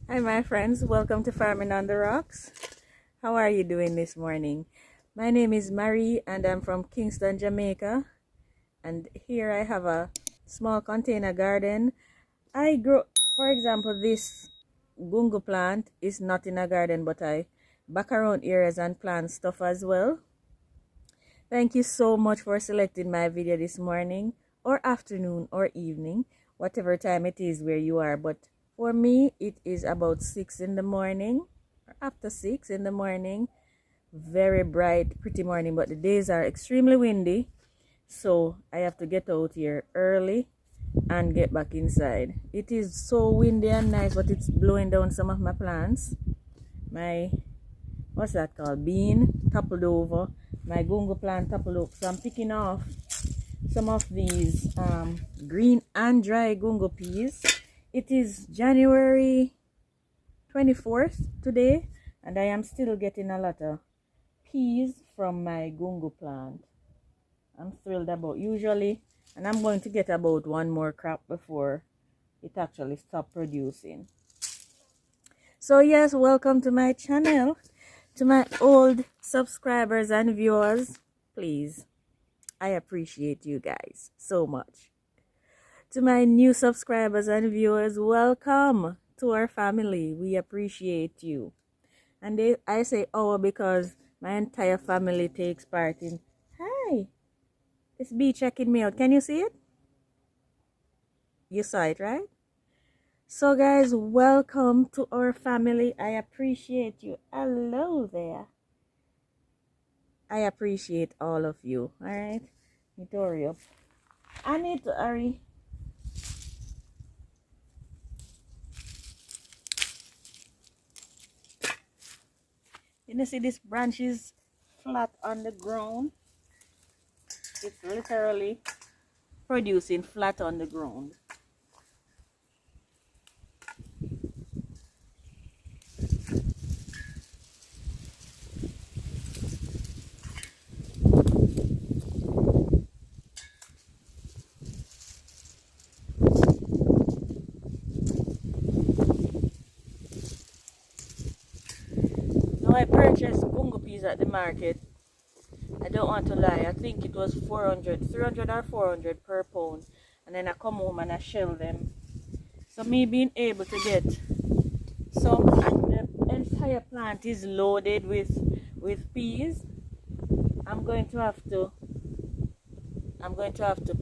Hi, my friends. Welcome to Farming on the Rocks. How are you doing this morning? My name is Marie and I'm from Kingston, Jamaica. And here I have a small container garden. I grow, for example, this gungo plant is not in a garden, but I back around areas and plant stuff as well. Thank you so much for selecting my video this morning or afternoon or evening, whatever time it is where you are. But for me, it is about 6 in the morning or after 6 in the morning. Very bright, pretty morning, but the days are extremely windy. So I have to get out here early and get back inside. It is so windy and nice, but it's blowing down some of my plants. My what's that called, bean toppled over, my gungo plant toppled over, so I'm picking off some of these green and dry gungo peas. It is January 24th today and I am still getting a lot of peas from my gungo plant. I'm thrilled about usually, and I'm going to get about one more crop before it actually stops producing. So yes, welcome to my channel. To my old subscribers and viewers, please, I appreciate you guys so much. To my new subscribers and viewers, welcome to our family. We appreciate you. And I say our because my entire family takes part in. Hi, this bee checking me out. Can you see it? You saw it, right? So guys, welcome to our family. I appreciate you. Hello there. I appreciate all of you. Alright? Need to hurry up. I need to hurry. You see this branch is flat on the ground. It's literally producing flat on the ground. Now I purchased gungo peas at the market. I don't want to lie, I think it was 300 or 400 per pound. And then I come home and I shell them. So me being able to get some, and the entire plant is loaded with peas, I'm going to have to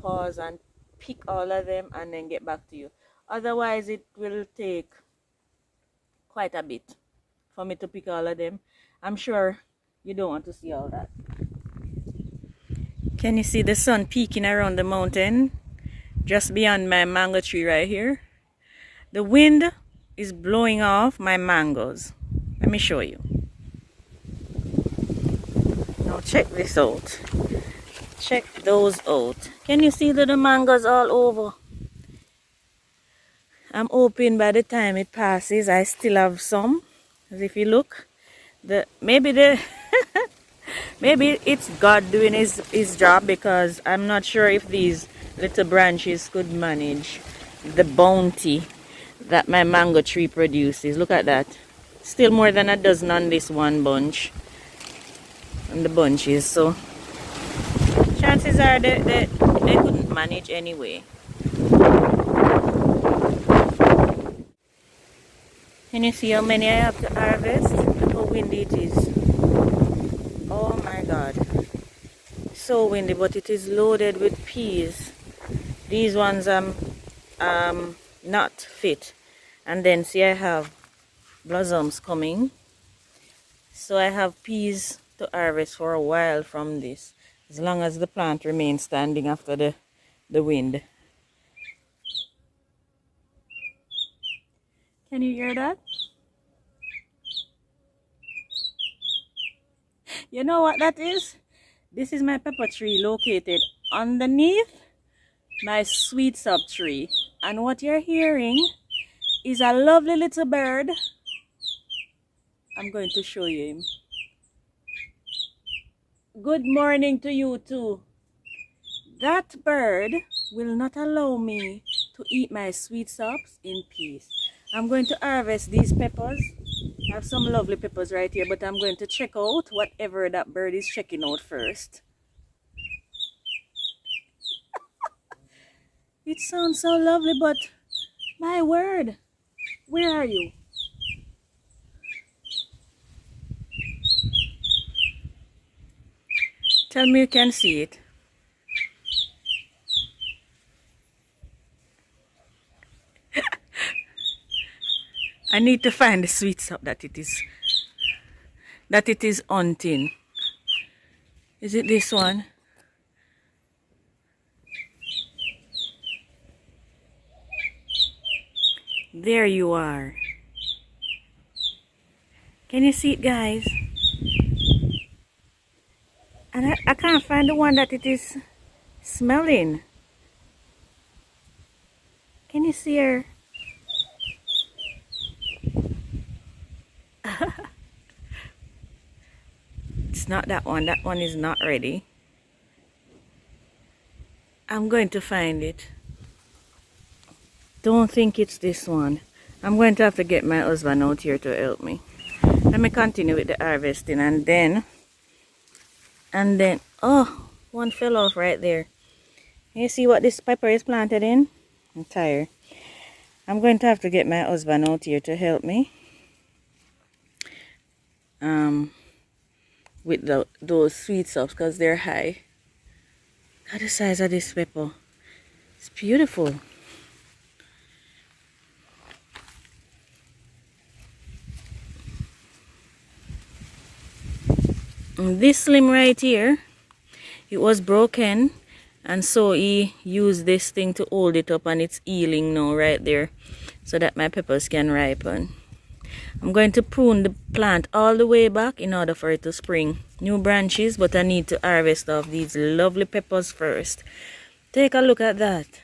pause and pick all of them and then get back to you. Otherwise it will take quite a bit for me to pick all of them. I'm sure you don't want to see all that. Can you see the sun peeking around the mountain just beyond my mango tree right here? The wind is blowing off my mangoes. Let me show you. Now check this out. Check those out. Can you see the mangoes all over? I'm hoping by the time it passes I still have some. As if you look, maybe it's God doing his job, because I'm not sure if these little branches could manage the bounty that my mango tree produces. Look at that. Still more than a dozen on this one bunch. On the bunches. So chances are they couldn't manage anyway. Can you see how many I have to harvest? Look how windy it is. Oh my God. So windy, but it is loaded with peas. These ones not fit. And then see, I have blossoms coming. So I have peas to harvest for a while from this, as long as the plant remains standing after the wind. Can you hear that? You know what that is? This is my pepper tree located underneath my sweet sub tree. And what you're hearing is a lovely little bird. I'm going to show you him. Good morning to you too. That bird will not allow me to to eat my sweet sops in peace. I'm going to harvest these peppers. I have some lovely peppers right here, but I'm going to check out whatever that bird is checking out first. It sounds so lovely, but my word, where are you? Tell me you can see it. I need to find the sweet sop that it is hunting. Is it this one? There you are. Can you see it, guys? And I can't find the one that it is smelling. Can you see her? It's not that one. That one is not ready. I'm going to find it. Don't think it's this one. I'm going to have to get my husband out here to help me. Let me continue with the harvesting and then, oh, one fell off right there. You see what this pepper is planted in? I'm tired. I'm going to have to get my husband out here to help me. With those sweet sops because they're high. Look at the size of this pepper. It's beautiful. And this limb right here, it was broken, and so he used this thing to hold it up, and it's healing now right there so that my peppers can ripen. I'm going to prune the plant all the way back in order for it to spring new branches, but I need to harvest off these lovely peppers first. Take a look at that.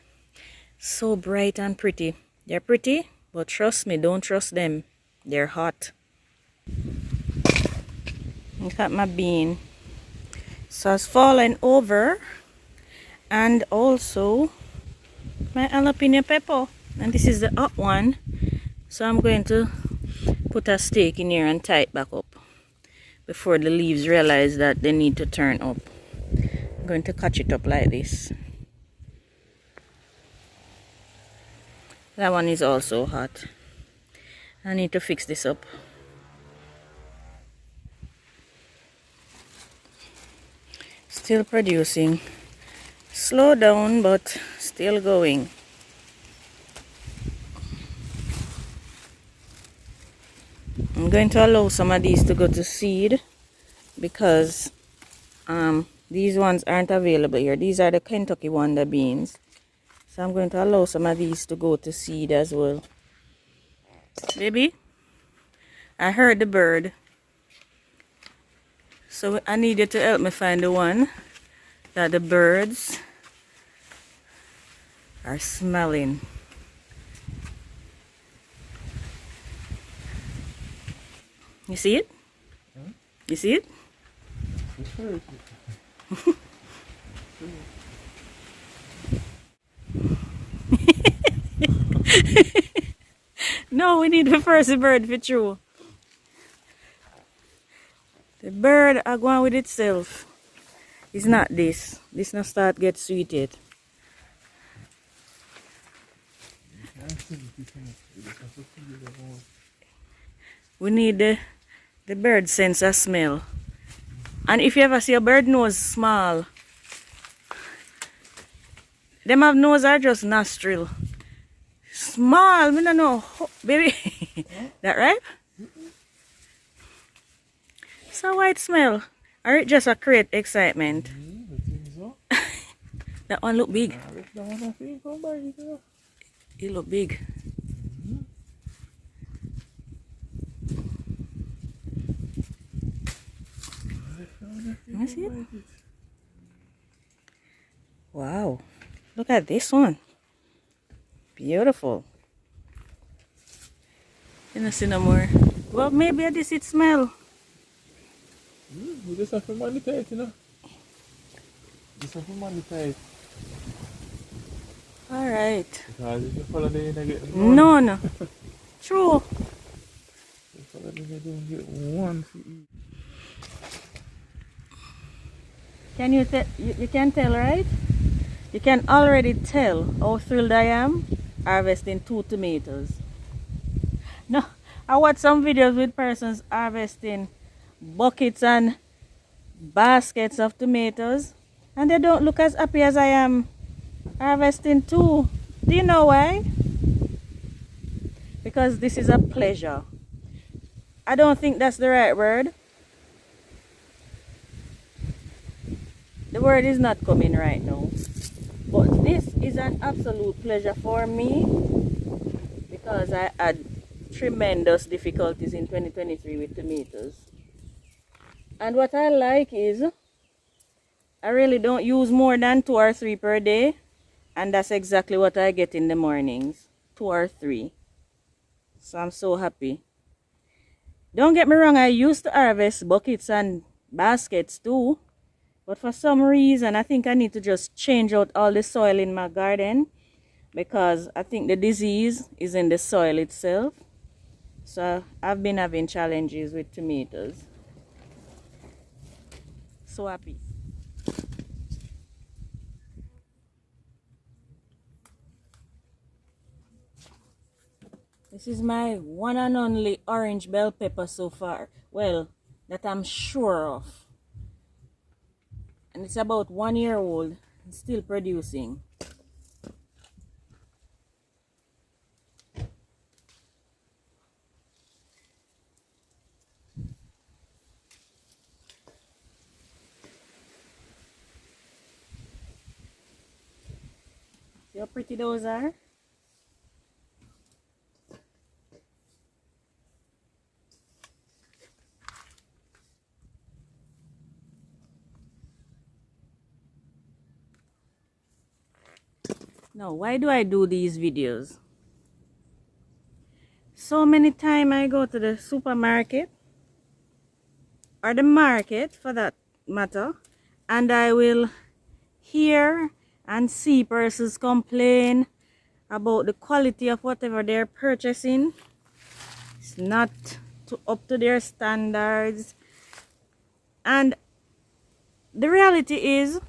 So bright and pretty. They're pretty, but trust me, don't trust them. They're hot. Look at my bean. So it's fallen over, and also my jalapeno pepper, and this is the hot one. So I'm going to put a stake in here and tie it back up before the leaves realize that they need to turn up. I'm going to catch it up like this. That one is also hot. I need to fix this up. Still producing. Slow down, but still going. I'm going to allow some of these to go to seed because these ones aren't available here. These are the Kentucky Wonder beans. So I'm going to allow some of these to go to seed as well. Baby, I heard the bird. So I need you to help me find the one that the birds are smelling. You see it? Huh? You see it? No, we need the first bird for true. The bird are going with itself. It's not this. This not start get sweeted. We need the bird sense of smell. And if you ever see a bird nose small, them have nose are just nostril. Small, me don't know. Baby, that right? So why it smell? Or it just a create excitement? That one look big. It look big. Let me see it. Wow. Look at this one. Beautiful. You don't see no more. Well, maybe I just it smell. We just have to monetize, you know. Just have to monetize. All right. Because if you follow the end, I get one. No, no. True. If you follow the end, I don't get one to eat. Can you tell? You can tell, right? You can already tell how thrilled I am harvesting 2 tomatoes. No, I watch some videos with persons harvesting buckets and baskets of tomatoes, and they don't look as happy as I am harvesting 2. Do you know why? Because this is a pleasure. I don't think that's the right word. The word is not coming right now. But this is an absolute pleasure for me because I had tremendous difficulties in 2023 with tomatoes. And what I like is I really don't use more than 2 or 3 per day, and that's exactly what I get in the mornings, 2 or 3. So I'm so happy. Don't get me wrong, I used to harvest buckets and baskets too, but for some reason I think I need to just change out all the soil in my garden because I think the disease is in the soil itself. So I've been having challenges with tomatoes. So happy. This is my one and only orange bell pepper so far. Well, that I'm sure of. And it's about 1 year old and still producing. See how pretty those are? Now, why do I do these videos? So many times I go to the supermarket or the market for that matter, and I will hear and see persons complain about the quality of whatever they're purchasing. It's not up to their standards. And the reality is,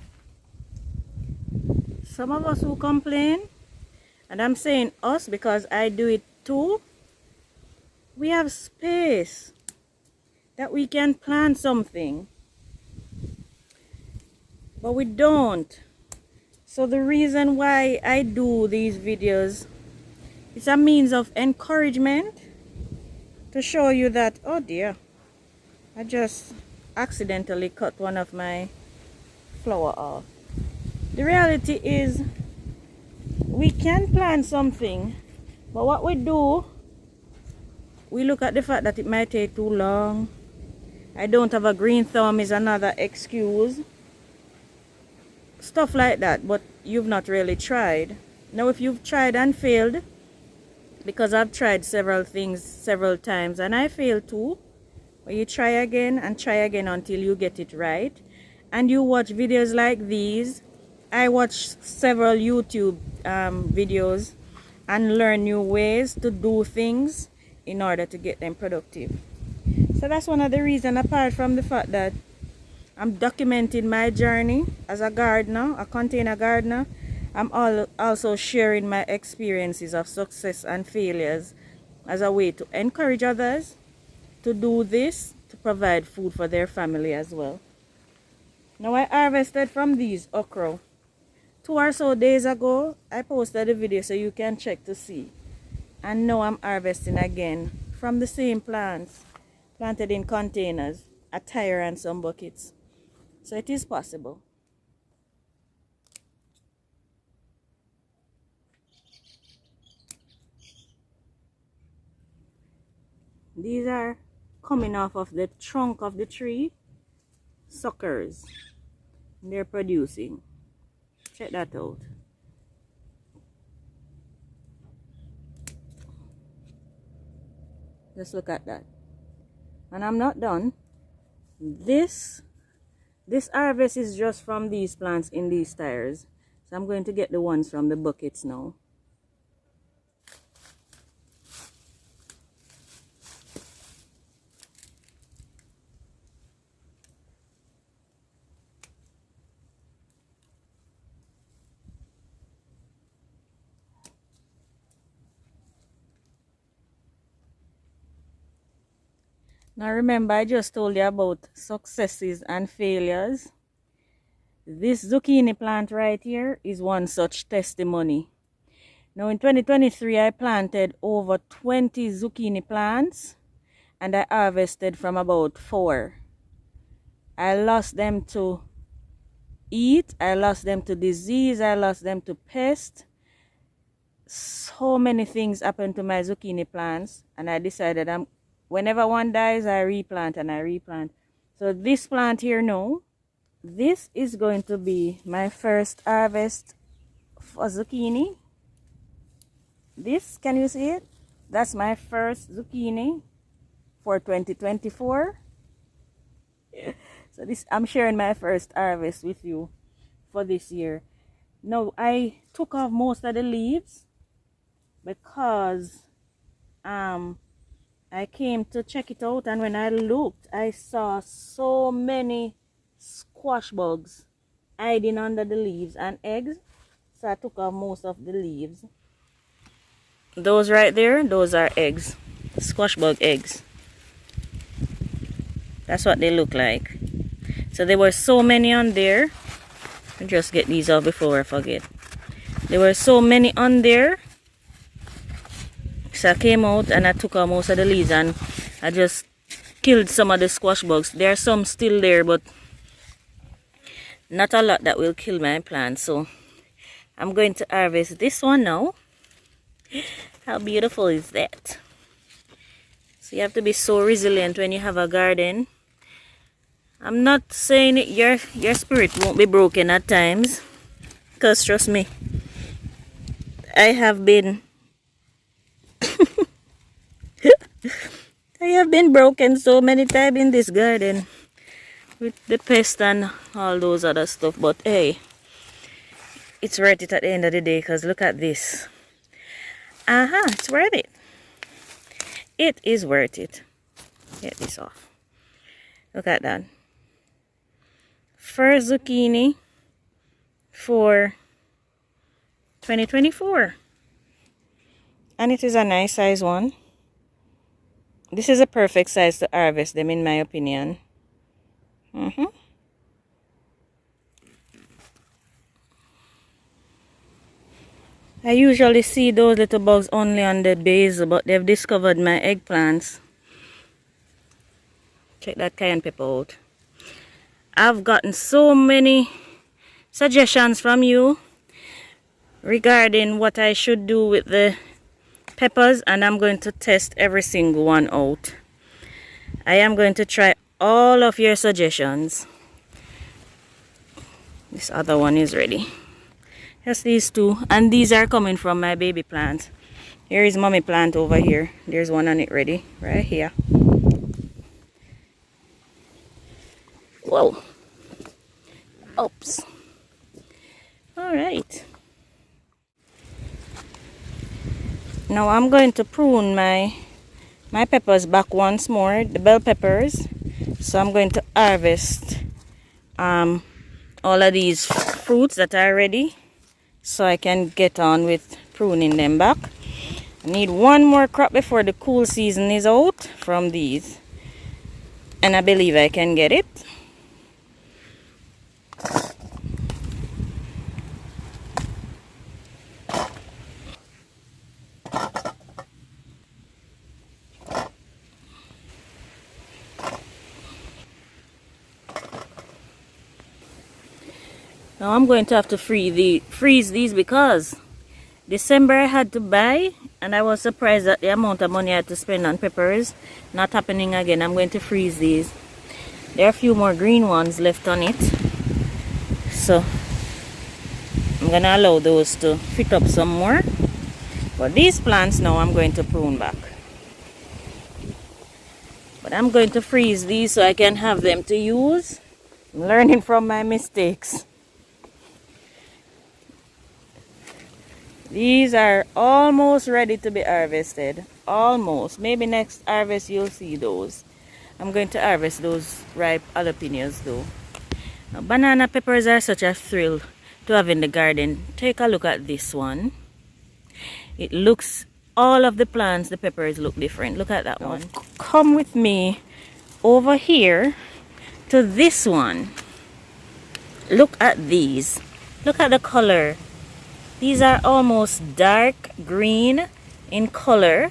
some of us who complain, and I'm saying us because I do it too, we have space that we can plant something, but we don't. So the reason why I do these videos is a means of encouragement to show you that, oh dear, I just accidentally cut one of my flower off. The reality is we can plant something, but what we do, we look at the fact that it might take too long. I don't have a green thumb is another excuse. Stuff like that, but you've not really tried. Now if you've tried and failed, because I've tried several things several times and I failed too, but you try again and try again until you get it right. And you watch videos like these. I watch several YouTube videos and learn new ways to do things in order to get them productive. So that's one of the reasons, apart from the fact that I'm documenting my journey as a gardener, a container gardener. I'm also sharing my experiences of success and failures as a way to encourage others to do this, to provide food for their family as well. Now I harvested from these okra 2 or so days ago. I posted a video so you can check to see. And now I'm harvesting again from the same plants planted in containers, a tire and some buckets. So it is possible. These are coming off of the trunk of the tree, suckers. They're producing. Check that out. Just look at that. And I'm not done. This harvest is just from these plants in these tires. So I'm going to get the ones from the buckets now. Now remember, I just told you about successes and failures. This zucchini plant right here is one such testimony. Now in 2023, I planted over 20 zucchini plants and I harvested from about 4. I lost them to heat, I lost them to disease, I lost them to pest. So many things happened to my zucchini plants, and I decided whenever one dies, I replant and I replant. So this plant here now, this is going to be my first harvest for zucchini. This, can you see it? That's my first zucchini for 2024. So this, I'm sharing my first harvest with you for this year. Now I took off most of the leaves because I came to check it out, and when I looked, I saw so many squash bugs hiding under the leaves and eggs. So I took off most of the leaves. Those right there, those are eggs, squash bug eggs. That's what they look like. So there were so many on there. I'll just get these off before I forget. There were so many on there. So I came out and I took out most of the leaves and I just killed some of the squash bugs. There are some still there, but not a lot that will kill my plants. So I'm going to harvest this one now. How beautiful is that? So you have to be so resilient when you have a garden. I'm not saying it, your spirit won't be broken at times, because trust me, I have been I have been broken so many times in this garden with the pest and all those other stuff. But hey, it's worth it at the end of the day, because look at this. It's worth it. It is worth it. Get this off. Look at that. First zucchini for 2024. And it is a nice size one. This is a perfect size to harvest them, in my opinion. I usually see those little bugs only on the basil, but they've discovered my eggplants. Check that cayenne pepper out. I've gotten so many suggestions from you regarding what I should do with the peppers, and I'm going to test every single one out. I am going to try all of your suggestions. This other one is ready. Just these two, and these are coming from my baby plant. Here is mommy plant over here. There's one on it ready right here. Whoa. Oops. All right. Now I'm going to prune my peppers back once more, the bell peppers. So I'm going to harvest all of these fruits that are ready, so I can get on with pruning them back. I need one more crop before the cool season is out from these, and I believe I can get it. Now I'm going to have to freeze these because December I had to buy, and I was surprised at the amount of money I had to spend on peppers. Not happening again. I'm going to freeze these. There are a few more green ones left on it, so I'm going to allow those to fit up some more. But these plants now I'm going to prune back. But I'm going to freeze these so I can have them to use. I'm learning from my mistakes. These are almost ready to be harvested. Almost. Maybe next harvest you'll see those. I'm going to harvest those ripe jalapenos though. Now, banana peppers are such a thrill to have in the garden. Take a look at this one. It looks, all of the plants, the peppers look different. Look at that one. Come with me over here to this one. Look at these. Look at the color. These are almost dark green in color.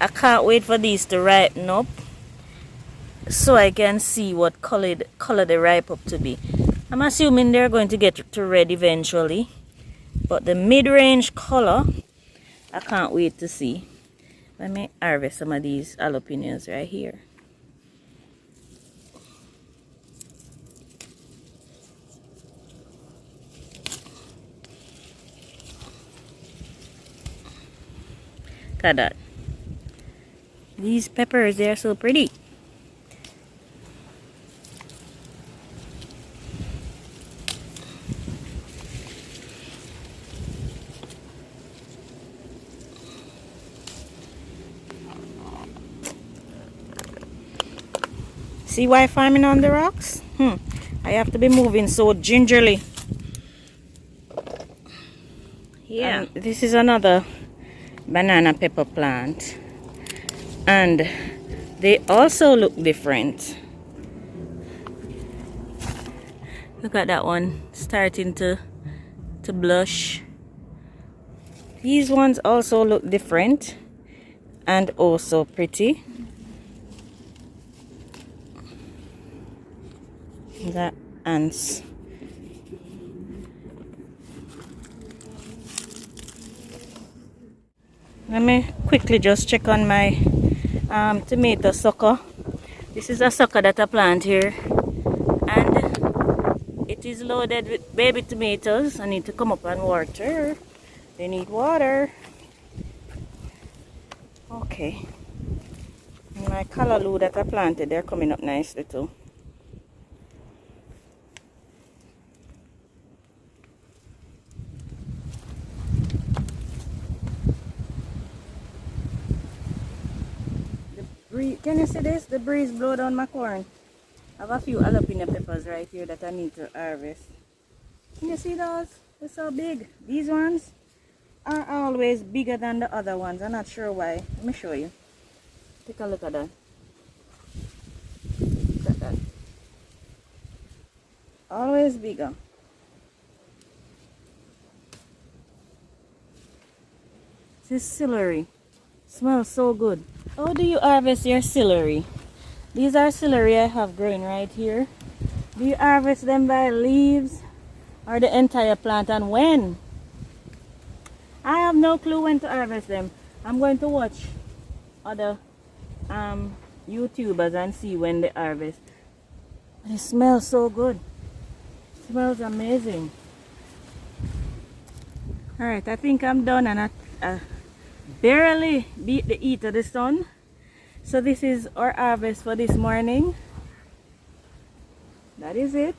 I can't wait for these to ripen up so I can see what color they ripe up to be. I'm assuming they're going to get to red eventually, but the mid-range color, I can't wait to see. Let me harvest some of these jalapenos right here. Look at that. These peppers, they are so pretty. See why farming on the rocks? I have to be moving so gingerly. Yeah. And this is another banana pepper plant. And they also look different. Look at that one starting to blush. These ones also look different and also pretty. The ants. Let me quickly just check on my tomato sucker. This is a sucker that I plant here, and it is loaded with baby tomatoes. I need to come up and water. They need water. Okay. And my callaloo that I planted, they're coming up nicely too. Can you see this? The breeze blow down my corn. I have a few jalapeno peppers right here that I need to harvest. Can you see those? They're so big. These ones are always bigger than the other ones. I'm not sure why. Let me show you. Take a look at that. Look at that. Always bigger. This is celery. Smells so good. How do you harvest your celery? These are celery I have growing right here. Do you harvest them by leaves or the entire plant, and when? I have no clue when to harvest them. I'm going to watch other YouTubers and see when they harvest. It smells so good. It smells amazing. Alright, I think I'm done, and I barely beat the heat of the sun. So this is our harvest for this morning. That is it.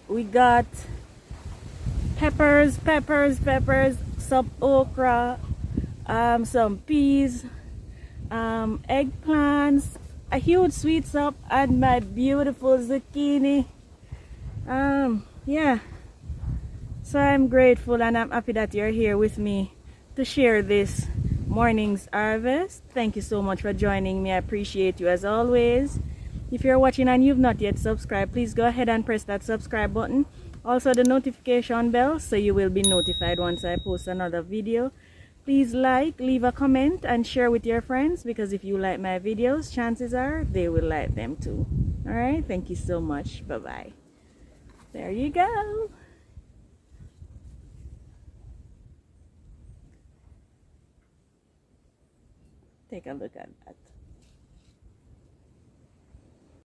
We got peppers, some okra, some peas, eggplants, a huge sweet sop, and my beautiful zucchini. Yeah. So I'm grateful and I'm happy that you're here with me to share this morning's harvest. Thank you so much for joining me. I appreciate you as always. If you're watching and you've not yet subscribed, please go ahead and press that subscribe button. Also the notification bell so you will be notified once I post another video. Please like, leave a comment, and share with your friends, because if you like my videos, chances are they will like them too. Alright, thank you so much. Bye bye. There you go. Take a look at that.